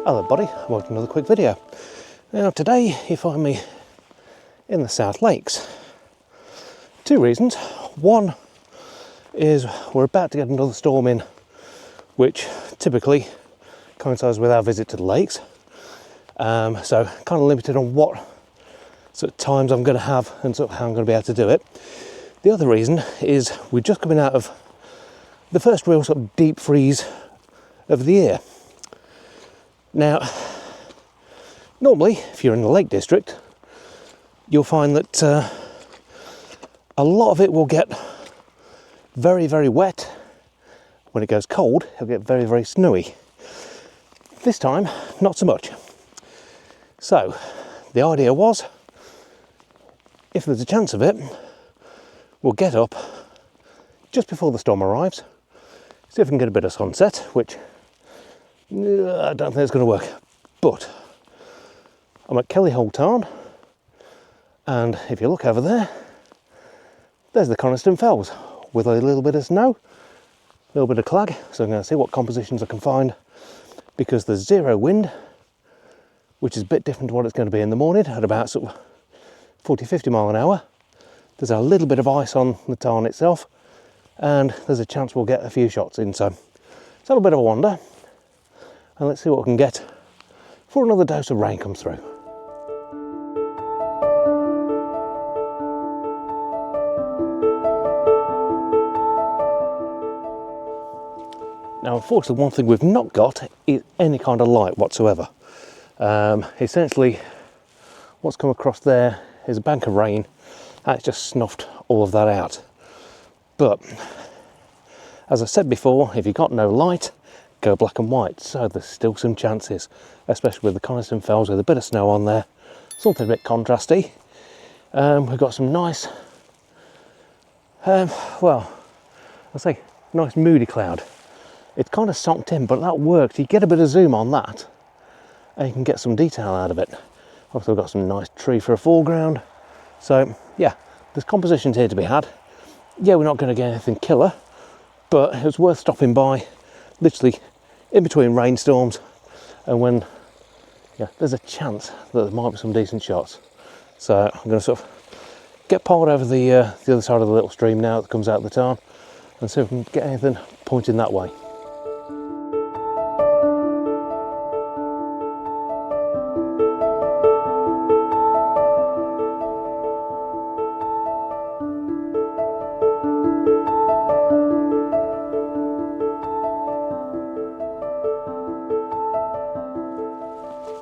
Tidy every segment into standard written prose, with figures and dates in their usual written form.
Hello everybody, welcome to another quick video. Now today you find me in the South Lakes. Two reasons. One is we're about to get another storm in, which typically coincides with our visit to the lakes. So kind of limited on what sort of times I'm going to have and sort of how I'm going to be able to do it. The other reason is we're just coming out of the first real sort of deep freeze of the year. Now, normally, if you're in the Lake District, you'll find that a lot of it will get very, very wet. When it goes cold, it'll get very, very snowy. This time, not so much. So, the idea was, if there's a chance of it, we'll get up just before the storm arrives, see if we can get a bit of sunset, which I don't think it's going to work. But I'm at Kelly Hall Tarn, and if you look over there, there's the Coniston Fells with a little bit of snow, a little bit of clag. So I'm going to see what compositions I can find, because there's zero wind, which is a bit different to what it's going to be in the morning at about sort of 40-50 mile an hour. There's a little bit of ice on the tarn itself, and there's a chance we'll get a few shots in. So it's a little bit of a wander, and let's see what we can get before another dose of rain comes through. Now, unfortunately, one thing we've not got is any kind of light whatsoever. Essentially, what's come across there is a bank of rain, and it's just snuffed all of that out. But, as I said before, if you've got no light, go black and white. So there's still some chances, especially with the Coniston Fells with a bit of snow on there, something a bit contrasty. We've got some nice, well, I'll say nice moody cloud. It's kind of socked in, but that works. You get a bit of zoom on that, and you can get some detail out of it. Also got some nice tree for a foreground. So yeah, there's compositions here to be had. Yeah, we're not going to get anything killer, but it was worth stopping by, literally in between rainstorms, and when there's a chance that there might be some decent shots. So I'm going to sort of get poled over the other side of the little stream now that comes out of the tarn, and see if we can get anything pointing that way.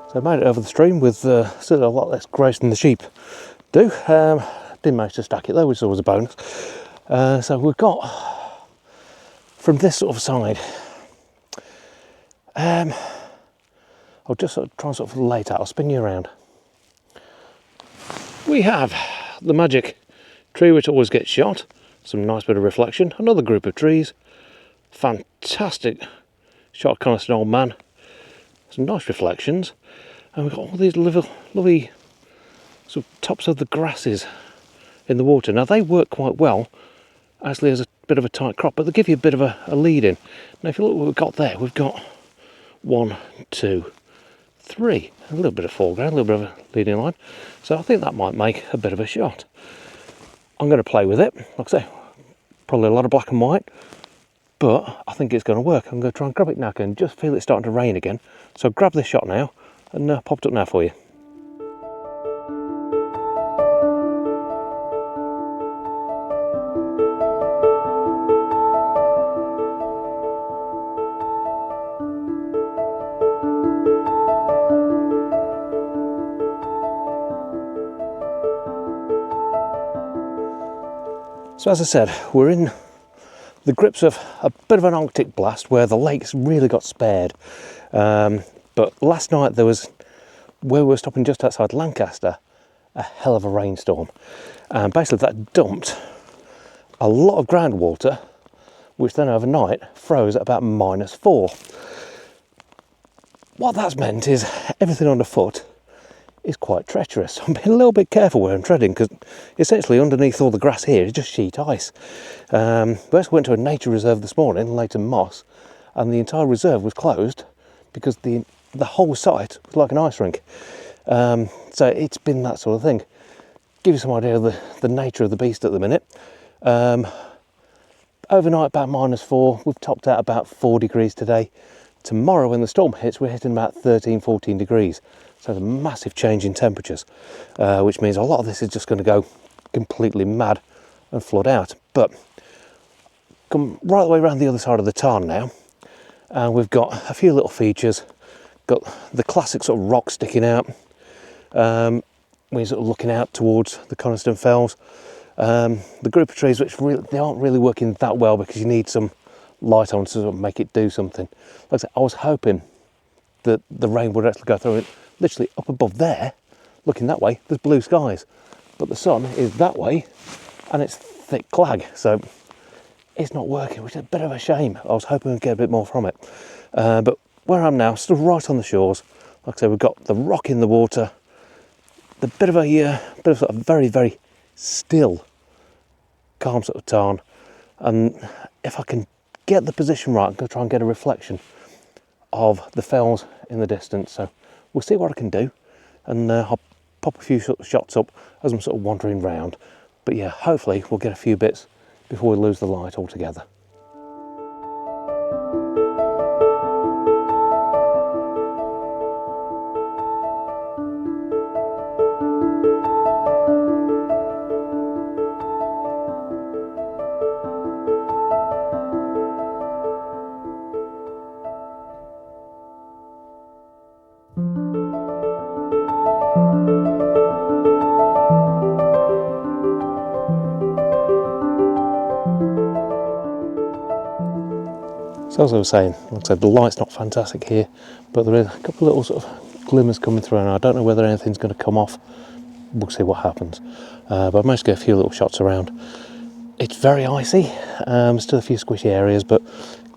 So I made it over the stream with still a lot less grouse than the sheep do. Didn't manage to stack it though, which was a bonus. So we've got, from this sort of side, I'll just sort of try and sort of lay it out. I'll spin you around. We have the magic tree which always gets shot. Some nice bit of reflection. Another group of trees. Fantastic shot, Coniston Old Man. Some nice reflections. And we've got all these lovely sort of tops of the grasses in the water. Now they work quite well actually as a bit of a tight crop, but they give you a bit of a lead in. Now if you look what we've got there, we've got 1, 2, 3, a little bit of foreground, a little bit of a leading line. So I think that might make a bit of a shot. I'm going to play with it. Like I say, probably a lot of black and white, but I think it's going to work. I'm going to try and grab it now. I can just feel it starting to rain again. So grab this shot now and pop it up now for you. So as I said, we're in the grips of a bit of an Arctic blast where the lakes really got spared. But last night there was, where we were stopping just outside Lancaster, a hell of a rainstorm. And basically that dumped a lot of groundwater, which then overnight froze at about -4. What that's meant is everything underfoot is quite treacherous. I'm being a little bit careful where I'm treading, because essentially underneath all the grass here is just sheet ice. We also went to a nature reserve this morning, Leighton Moss, and the entire reserve was closed because the the whole site was like an ice rink. So it's been that sort of thing. Give you some idea of the nature of the beast at the minute. Overnight about -4, we've topped out about 4 degrees today. Tomorrow when the storm hits, we're hitting about 13-14 degrees. So it's a massive change in temperatures, which means a lot of this is just going to go completely mad and flood out. But come right the way around the other side of the tarn now, and we've got a few little features. Got the classic sort of rock sticking out, when you're sort of looking out towards the Coniston Fells. The group of trees which really, they aren't really working that well because you need some light on to sort of make it do something. Like I said, I was hoping that the rain would actually go through it. Literally up above there, looking that way, there's blue skies, but the sun is that way and it's thick clag, so it's not working, which is a bit of a shame. I was hoping we'd get a bit more from it, but where I'm now, still right on the shores. Like I said, we've got the rock in the water, the bit of sort of very, very still, calm sort of tarn, and if I can get the position right, I'm going to try and get a reflection of the fells in the distance. So we'll see what I can do, and I'll pop a few sort of shots up as I'm sort of wandering round. But yeah, hopefully we'll get a few bits before we lose the light altogether. So as I was saying, like I said, the light's not fantastic here, but there is a couple of little sort of glimmers coming through, and I don't know whether anything's going to come off. We'll see what happens. But I managed to get a few little shots around. It's very icy, still a few squishy areas, but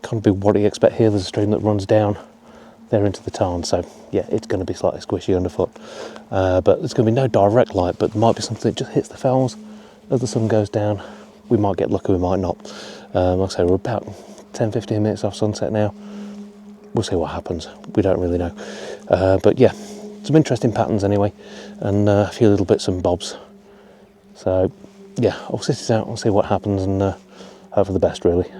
can't be what you expect here. There's a stream that runs down there into the tarn, so yeah, it's going to be slightly squishy underfoot. But there's going to be no direct light, but there might be something that just hits the fells as the sun goes down. We might get lucky, we might not. Like I say, we're about 10-15 minutes off sunset now. We'll see what happens. We don't really know. But yeah, some interesting patterns anyway, and a few little bits and bobs. So yeah, I'll sit it out and see what happens, and hope for the best really.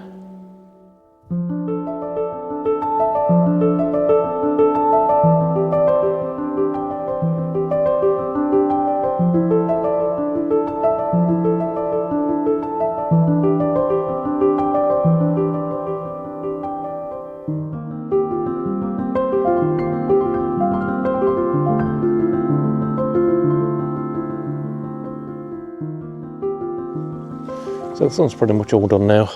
So the sun's pretty much all done now.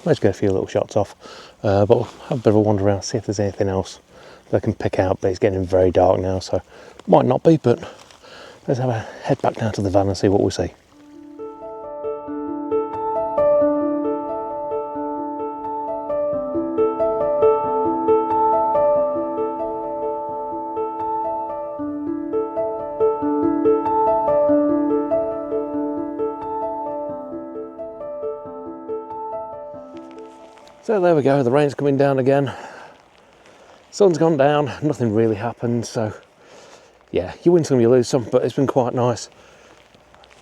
Let's get a few little shots off, but we'll have a bit of a wander around, see if there's anything else that I can pick out. But it's getting very dark now, so might not be, but let's have a head back down to the van and see what we see. So there we go, the rain's coming down again. Sun's gone down, nothing really happened, so yeah, you win some, you lose some, but it's been quite nice.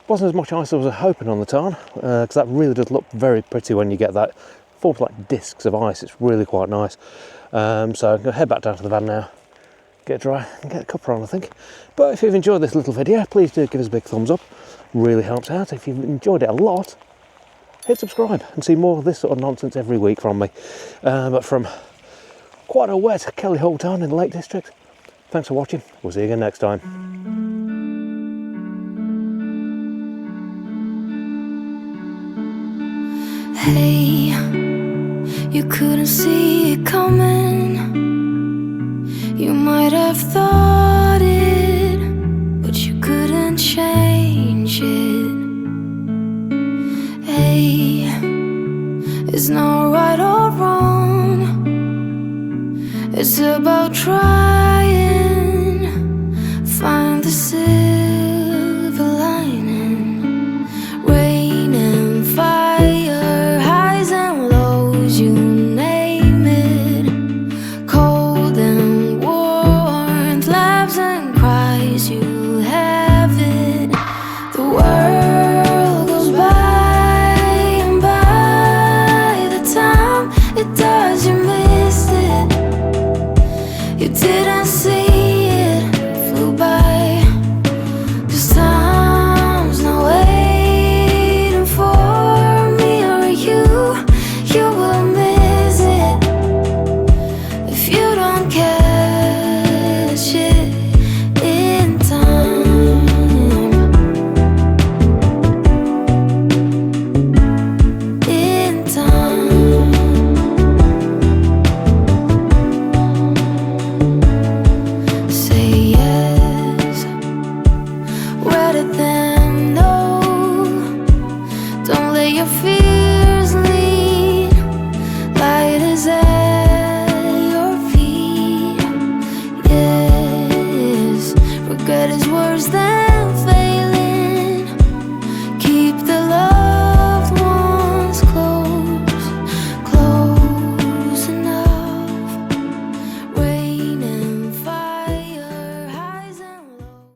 Wasn't as much ice as I was hoping on the tarn, because that really does look very pretty when you get that, forms like discs of ice. It's really quite nice. So I'm going to head back down to the van now, get dry and get a cuppa on, I think. But if you've enjoyed this little video, please do give us a big thumbs up, really helps out. If you've enjoyed it a lot, hit subscribe and see more of this sort of nonsense every week from me. But from quite a wet Kelly Hall Tarn in the Lake District, thanks for watching. We'll see you again next time. Hey, you couldn't see it coming. You might have thought it, but you couldn't change it. Hey, it's not right or wrong. It's about trying, find the silver lining. Rain and fire, highs and lows, you name it. Cold and warm. didn't